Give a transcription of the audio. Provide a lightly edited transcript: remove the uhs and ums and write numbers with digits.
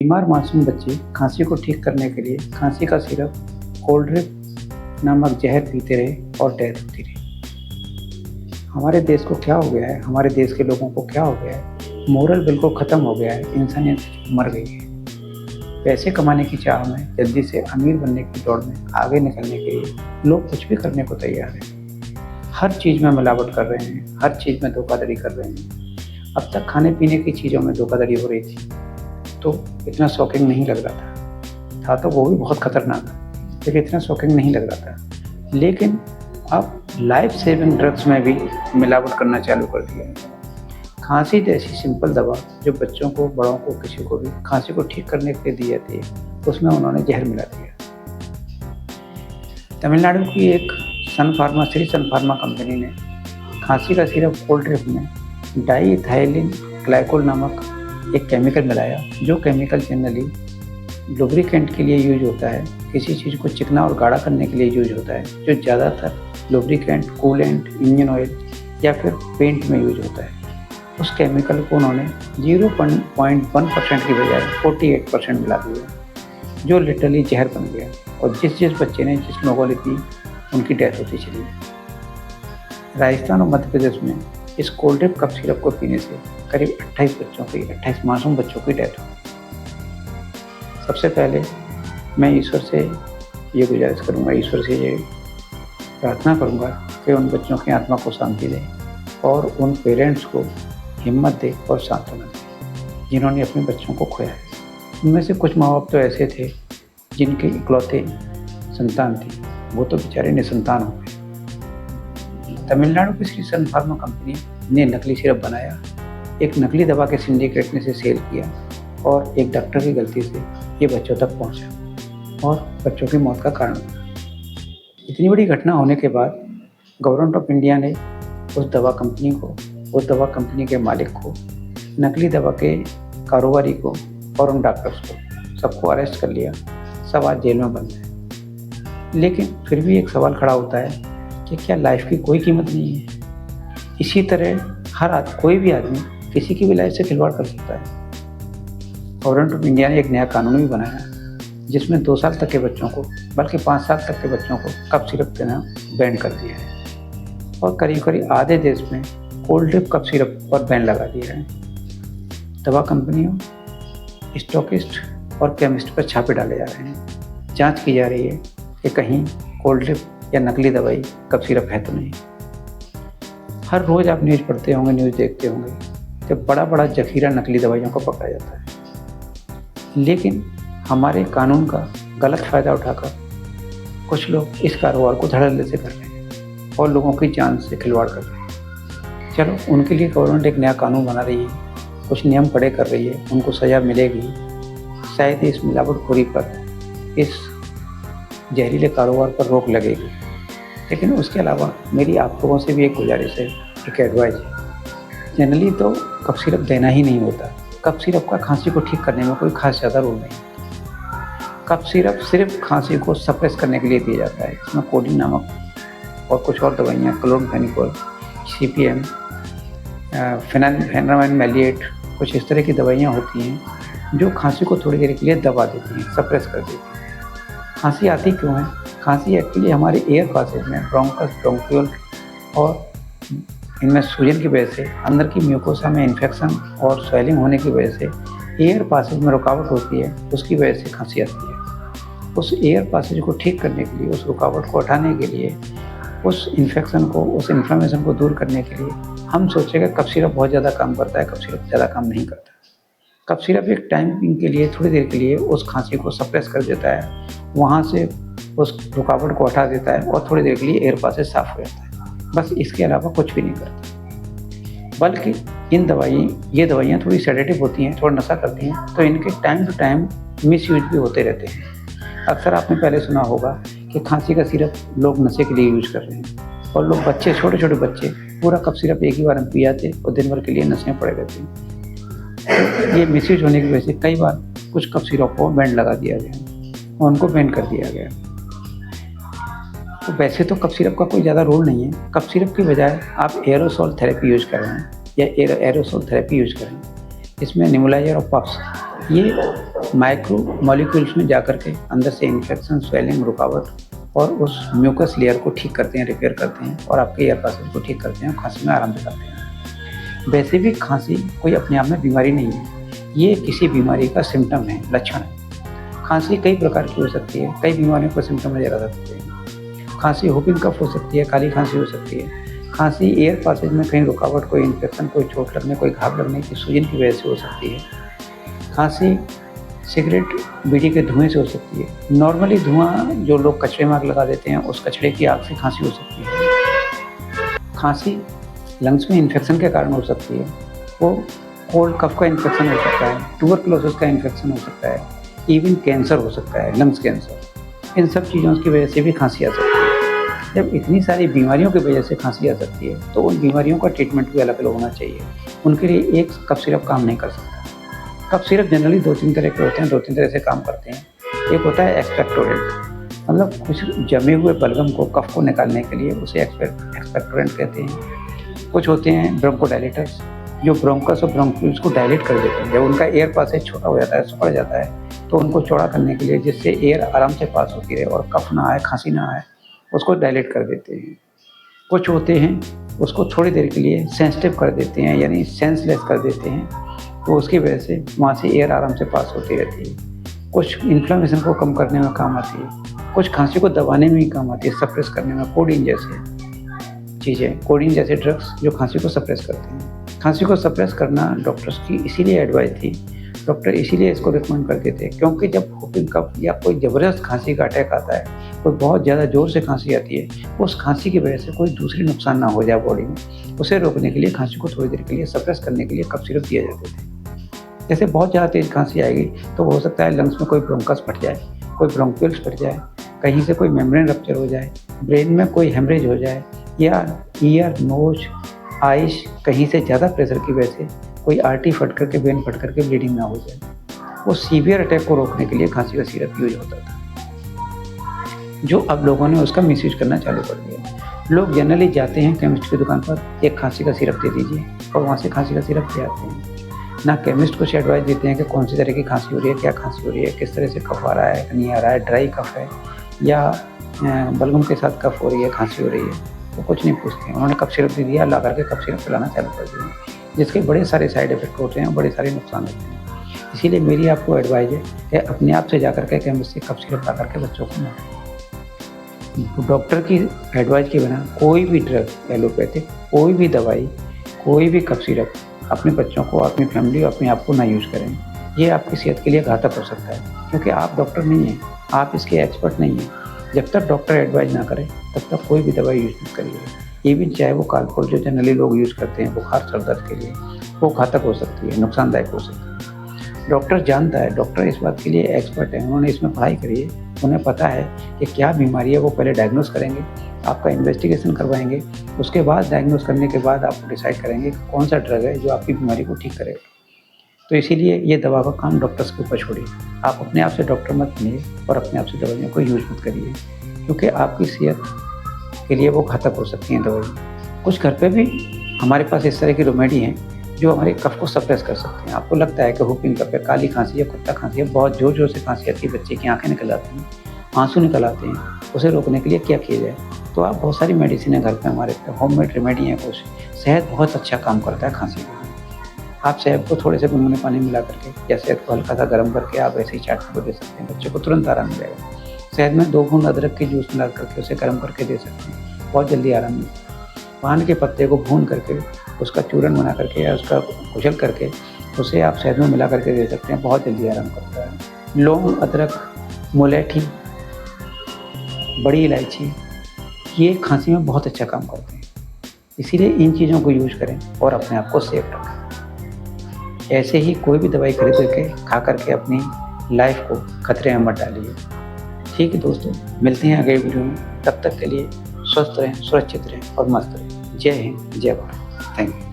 बीमार मासूम बच्चे खांसी को ठीक करने के लिए खांसी का सिरप, कोल्ड ड्रिप नामक जहर पीते रहे और डेथ होती रही। हमारे देश को क्या हो गया है, हमारे देश के लोगों को क्या हो गया है, मोरल बिल्कुल ख़त्म हो गया है, इंसानियत मर गई है। पैसे कमाने की चाह में, जल्दी से अमीर बनने की दौड़ में आगे निकलने के लिए लोग कुछ भी करने को तैयार हैं। हर चीज़ में मिलावट कर रहे हैं, हर चीज़ में धोखाधड़ी कर रहे हैं। अब तक खाने पीने की चीज़ों में धोखाधड़ी हो रही थी तो इतना शॉकिंग नहीं लग रहा था तो वो भी बहुत खतरनाक था, लेकिन इतना शॉकिंग नहीं लग रहा था। लेकिन अब लाइफ सेविंग ड्रग्स में भी मिलावट करना चालू कर दिया है। खांसी जैसी सिंपल दवा जो बच्चों को, बड़ों को, किसी को भी खांसी को ठीक करने के लिए दी जाती है, उसमें उन्होंने जहर मिला दिया। तमिलनाडु की एक श्री सन फार्मा कंपनी ने खांसी का सिरप कोल्ड ड्रिप में डाईइथाइलिन ग्लाइकोल नामक एक केमिकल मिलाया, जो केमिकल जनरली लुब्रिकेंट के लिए यूज होता है, किसी चीज़ को चिकना और गाढ़ा करने के लिए यूज होता है, जो ज़्यादातर लुब्रिकेंट, कूलेंट, इंजन ऑयल या फिर पेंट में यूज होता है। उस केमिकल को उन्होंने 0.1% की बजाय 48% मिला दिया, जो लिटरली जहर बन गया और जिस बच्चे ने, जिस लोगों ने पी, उनकी डेथ होती चली। राजस्थान और मध्य प्रदेश में इस कोल्ड ड्रिप कफ सिरप को पीने से करीब 28 मासूम बच्चों की डेथ हुई। सबसे पहले मैं ईश्वर से ये गुजारिश करूँगा, ईश्वर से ये प्रार्थना करूँगा कि उन बच्चों की आत्मा को शांति दे और उन पेरेंट्स को हिम्मत दे और सांत्वना दे जिन्होंने अपने बच्चों को खोया है। उनमें से कुछ माँ बाप तो ऐसे थे जिनके इकलौते संतान थी, वो तो बेचारे निसंतान हो गए। तमिलनाडु की श्री सन फार्मा कंपनी ने नकली सिरप बनाया, एक नकली दवा के सिंडिकेट ने इसे सेल किया और एक डॉक्टर की गलती से ये बच्चों तक पहुंचा और बच्चों की मौत का कारण बना। इतनी बड़ी घटना होने के बाद गवर्नमेंट ऑफ इंडिया ने उस दवा कंपनी के मालिक को, नकली दवा के कारोबारी को और उन डॉक्टर्स को सबको अरेस्ट कर लिया। सब आज जेल में बंद है। लेकिन फिर भी एक सवाल खड़ा होता है कि क्या लाइफ की कोई कीमत नहीं है? इसी तरह कोई भी आदमी किसी की भी लाइफ से खिलवाड़ कर सकता है। गवर्नमेंट ऑफ इंडिया ने एक नया कानून भी बनाया जिसमें 2 साल तक के बच्चों को, बल्कि 5 साल तक के बच्चों को कफ सिरप देना बैन कर दिया है और करीब आधे देश में कोल्ड ड्रिप कफ सिरप पर बैन लगा दिया है। दवा कंपनियों, स्टॉकिस्ट और केमिस्ट पर छापे डाले जा रहे हैं। जांच की जा रही है कि कहीं कोल्ड ड्रिप या नकली दवाई कफ सिरप है तो नहीं। हर रोज़ आप न्यूज़ पढ़ते होंगे, न्यूज़ देखते होंगे कि बड़ा जखीरा नकली दवाइयों को पकड़ा जाता है। लेकिन हमारे कानून का गलत फ़ायदा उठाकर कुछ लोग इस कारोबार को धड़ल्ले से कर रहे हैं और लोगों की जान से खिलवाड़ कर रहे हैं। चलो, उनके लिए गवर्नमेंट एक नया कानून बना रही है, कुछ नियम कड़े कर रही है, उनको सज़ा मिलेगी। शायद इस मिलावटखोरी पर, इस जहरीले कारोबार पर रोक लगेगी। लेकिन उसके अलावा मेरी आप लोगों से भी एक गुजारिश है, एक एडवाइस है। जनरली तो कफ सिरप देना ही नहीं होता। कफ सिरप का खांसी को ठीक करने में कोई खास ज़्यादा रोल नहीं। कफ सिरप सिर्फ खांसी को सप्रेस करने के लिए दिया जाता है। इसमें कोडीन नामक और कुछ और दवाइयाँ, क्लोरफेनिकोल, CPM, फेनरामाइन मैलिएट, कुछ इस तरह की दवाइयाँ होती हैं जो खांसी को थोड़ी देर के लिए दबा देती हैं, सप्रेस कर देती हैं। खांसी आती क्यों है? खांसी एक्चुअली हमारे एयर पासेज में ब्रोंकस, ब्रोंक्यूल और इनमें सूजन की वजह से, अंदर की म्यूकोसा में इन्फेक्शन और स्वेलिंग होने की वजह से एयर पासेज में रुकावट होती है, उसकी वजह से खांसी आती है। उस एयर पासेज को ठीक करने के लिए, उस रुकावट को हटाने के लिए, उस इन्फेक्शन को, उस इन्फ्लेमेशन को दूर करने के लिए हम सोचेंगे कफ सिरप बहुत ज़्यादा काम करता है। कफ सिरप ज़्यादा काम नहीं करता। कफ सिरप एक टाइम के लिए, थोड़ी देर के लिए उस खांसी को सप्रेस कर देता है, वहाँ से उस रुकावट को हटा देता है और थोड़ी देर के लिए एयर पासेज साफ हो जाता है। बस इसके अलावा कुछ भी नहीं करता। बल्कि ये दवाइयाँ थोड़ी सेडेटिव होती हैं, थोड़ा नशा करती हैं, तो इनके टाइम टू टाइम मिसयूज भी होते रहते हैं। अक्सर आपने पहले सुना होगा कि खांसी का सिरप लोग नशे के लिए यूज कर रहे हैं और लोग बच्चे, छोटे बच्चे पूरा कफ सिरप एक ही बार में पी जाते और दिन भर के लिए नशे में पड़े रहते हैं। ये मिसयूज होने की वजह से कई बार कुछ कफ सिरप को बैन लगा दिया गया और उनको बैन कर दिया गया। तो वैसे तो कफ सिरप का कोई ज़्यादा रोल नहीं है। कफ सिरप की बजाय आप एरोसोल थेरेपी यूज कर रहे हैं या एरोसोल थेरेपी यूज करें। इसमें नेबुलाइजर और पफ्स, ये माइक्रो मॉलिक्यूल्स में जाकर के अंदर से इन्फेक्शन, स्वेलिंग, रुकावट और उस म्यूकस लेयर को ठीक करते हैं, रिपेयर करते हैं और आपके एयर पासेज को ठीक करते हैं और खांसी में आराम दिलाते हैं। वैसे भी खांसी कोई अपने आप में बीमारी नहीं है, ये किसी बीमारी का सिम्टम है, लक्षण है। खांसी कई प्रकार की हो सकती है, कई बीमारियों को सिम्टम नजर आ सकते हैं। खांसी व्होपिंग कफ हो सकती है, काली खांसी हो सकती है। खांसी एयर पासेज में कहीं रुकावट, कोई इन्फेक्शन, कोई चोट लगने, कोई घाव लगने की सूजन की वजह से हो सकती है। खांसी सिगरेट, बीड़ी के धुएं से हो सकती है। नॉर्मली धुआं जो लोग कचरे में आग लगा देते हैं, उस कचरे की आग से खांसी हो सकती है। खांसी लंग्स में इन्फेक्शन के कारण हो सकती है। वो कोल्ड कफ का इन्फेक्शन हो सकता है, ट्यूबरकुलोसिस का इन्फेक्शन हो सकता है, इवन कैंसर हो सकता है, लंग्स कैंसर। इन सब चीज़ों की वजह से भी खांसी आ सकती है। जब इतनी सारी बीमारियों की वजह से खांसी आ सकती है तो उन बीमारियों का ट्रीटमेंट भी अलग अलग होना चाहिए। उनके लिए एक कफ सिरप काम नहीं कर सकता। कफ सिरप जनरली 2-3 तरह के होते हैं, 2-3 तरह से काम करते हैं। एक होता है एक्सपेक्टोरेंट, मतलब कुछ जमे हुए बलगम को, कफ को निकालने के लिए उसे एक्सपेक्टोरेंट कहते हैं। कुछ होते हैं ब्रोंकोडायलेटर्स, जो ब्रोंकस और ब्रोंक्यूल्स को डायलेट कर देते हैं। जब उनका एयर पासेज छोटा हो जाता है, सिकुड़ जाता है, तो उनको चौड़ा करने के लिए, जिससे एयर आराम से पास होती रहे और कफ ना आए, खांसी ना आए, उसको डायलेट कर देते हैं। कुछ होते हैं उसको थोड़ी देर के लिए सेंसिटिव कर देते हैं, यानी सेंसलेस कर देते हैं, तो उसकी वजह से वहाँ से एयर आराम से पास होती रहती है। कुछ इन्फ्लेमेशन को कम करने में काम आती है, कुछ खांसी को दबाने में ही काम आती है, सप्रेस करने में। कोडीन जैसे चीज़ें, कोडीन जैसे ड्रग्स जो खांसी को सप्रेस करते हैं। खांसी को सप्रेस करना डॉक्टर्स की इसीलिए एडवाइस थी, डॉक्टर इसीलिए इसको रिकमेंड करते थे, क्योंकि जब व्होपिंग कफ या कोई ज़बरदस्त खांसी का अटैक आता है, कोई बहुत ज़्यादा ज़ोर से खांसी आती है, उस खांसी की वजह से कोई दूसरी नुकसान ना हो जाए बॉडी में, उसे रोकने के लिए खांसी को थोड़ी देर के लिए सप्रेस करने के लिए कफ सिरप दिए जाते थे। जैसे बहुत ज़्यादा तेज़ खांसी आएगी तो हो सकता है लंग्स में कोई ब्रोंकस फट जाए, कोई ब्रोंक्यूल्स फट जाए, कहीं से कोई मेम्ब्रेन रप्चर हो जाए, ब्रेन में कोई हेमरेज हो जाए, या ईयर, नोज, आइज कहीं से ज़्यादा प्रेशर की वजह से कोई आर्टरी फट करके, वेन फट करके ब्लीडिंग ना हो जाए। वो सीवियर अटैक को रोकने के लिए खांसी का सिरप यूज होता था, जो अब लोगों ने उसका मिसयूज करना चालू कर दिया। लोग जनरली जाते हैं केमिस्ट की दुकान पर, एक खांसी का सिरप दे दीजिए, और वहाँ से खांसी का सिरप ले आते हैं। ना केमिस्ट कुछ एडवाइस देते हैं कि कौन सी तरह की खांसी हो रही है, क्या खांसी हो रही है, किस तरह से कफ आ रहा है, नहीं आ रहा है, ड्राई कफ है या बलगम के साथ कफ हो रही है, खांसी हो रही है, वो कुछ नहीं पूछते हैं। उन्होंने कफ सिरप दे दिया, ला करके कफ सिरप पिलाना चालू कर दिया, जिसके बड़े सारे साइड इफेक्ट होते हैं, बड़े सारे नुकसान होते हैं। इसीलिए मेरी आपको एडवाइस है कि अपने आप से जा करके केमिस्ट से कफ सिरप ला करके बच्चों को ना दें। डॉक्टर की एडवाइस के बिना कोई भी ड्रग, एलोपैथिक कोई भी दवाई, कोई भी कफ सिरप अपने बच्चों को, अपनी फैमिली और अपने आप को ना यूज़ करें। ये आपकी सेहत के लिए घातक हो सकता है, क्योंकि आप डॉक्टर नहीं हैं, आप इसके एक्सपर्ट नहीं हैं। जब तक डॉक्टर एडवाइस ना करे तब तक कोई भी दवाई यूज़ मत करिए। इवन चाहे वो कालपोल जो जनरली लोग यूज़ करते हैं बुखार, सर दर्द के लिए, वो घातक हो सकती है, नुकसानदायक हो सकती है। डॉक्टर जानता है, डॉक्टर इस बात के लिए एक्सपर्ट है, उन्होंने इसमें पढ़ाई करी है, उन्हें पता है कि क्या बीमारी है। वो पहले डायग्नोस करेंगे, आपका इन्वेस्टिगेशन करवाएंगे, उसके बाद डायग्नोस करने के बाद आपको डिसाइड करेंगे कि कौन सा ड्रग है जो आपकी बीमारी को ठीक करेगा। तो इसीलिए ये दवा का काम डॉक्टर्स के ऊपर छोड़िए। आप अपने आप से डॉक्टर मत बनिए और अपने आप से दवाइयों को यूज मत करिए, क्योंकि आपकी सेहत के लिए वो घातक हो सकती हैं दवाई। कुछ घर पे भी हमारे पास इस तरह की रेमेडी हैं जो हमारे कफ को सप्रेस कर सकते हैं। आपको लगता है कि व्होपिंग कफ है, काली खांसी है, कुत्ता खांसी है, बहुत ज़ोर ज़ोर से खांसी आती है, बच्चे की आंखें निकल आती हैं, आंसू निकल आते हैं, उसे रोकने के लिए क्या किया जाए? तो आप बहुत सारी मेडिसिन है घर पे, हमारे पे होममेड रेमेडी हैं कुछ। शहद बहुत अच्छा काम करता है खांसी के लिए। आप शहद को थोड़े से गुनगुने पानी मिला करके या शहद को हल्का सा गर्म करके आप ऐसे ही चाटने को दे सकते हैं, बच्चे को तुरंत आराम मिलेगा। शहद में 2 बूंद अदरक के जूस मिला करके उसे गर्म करके दे सकते हैं, बहुत जल्दी आराम मिलता है। पान के पत्ते को भून करके उसका चूरन बना करके या उसका कुचल करके उसे आप शहद में मिला करके दे सकते हैं, बहुत जल्दी आराम करता है। लौंग, अदरक, मुलैठी, बड़ी इलायची, ये खांसी में बहुत अच्छा काम करते हैं। इसीलिए इन चीज़ों को यूज करें और अपने आप को सेफ रखें। ऐसे ही कोई भी दवाई खरीद करके खा करके अपनी लाइफ को खतरे में मत डालिए। ठीक है दोस्तों, मिलते हैं अगले वीडियो में। तब तक के लिए स्वस्थ रहें, सुरक्षित रहें और मस्त रहें। जय हिंद, जय भारत। Thank you.